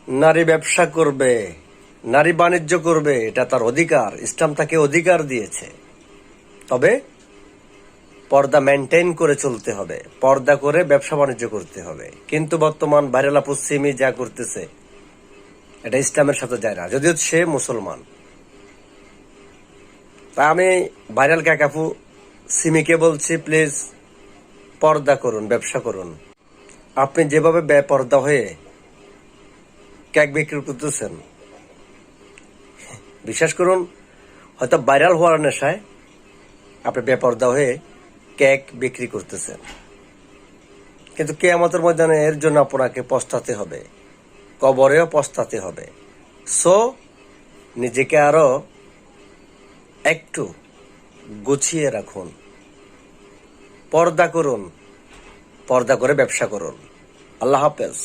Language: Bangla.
নারী ব্যবসা করবে, নারী বাণিজ্য করবে, এটা তার অধিকার। ইসলাম তাকে অধিকার দিয়েছে। তবে পর্দা মেনটেন করে চলতে হবে, পর্দা করে ব্যবসা বাণিজ্য করতে হবে। কিন্তু বর্তমান ভাইরালা পশ্চিমী যা করতেছে এটা ইসলামের সাথে যায় না, যদিও সে মুসলমান। তা আমি ভাইরাল কাকাফু সিমিকে বলছি, প্লিজ পর্দা করুন, ব্যবসা করুন। আপনি যেভাবে বেপর্দা হয়ে কেক বিক্রি করতেছেন, বিশ্বাস করুন, হয়তো ভাইরাল হওয়ার নেশায় আপনি বেপর্দা হয়ে কেক বিক্রি করতেছেন, কিন্তু কিয়ামতের ময়দানে এর জন্য আপনাকে পস্তাতে হবে, কবরেও পস্তাতে হবে। সো নিজেকে আরো একটু গুছিয়ে রাখুন, পর্দা করুন, পর্দা করে ব্যবসা করুন। আল্লাহ হাফেজ।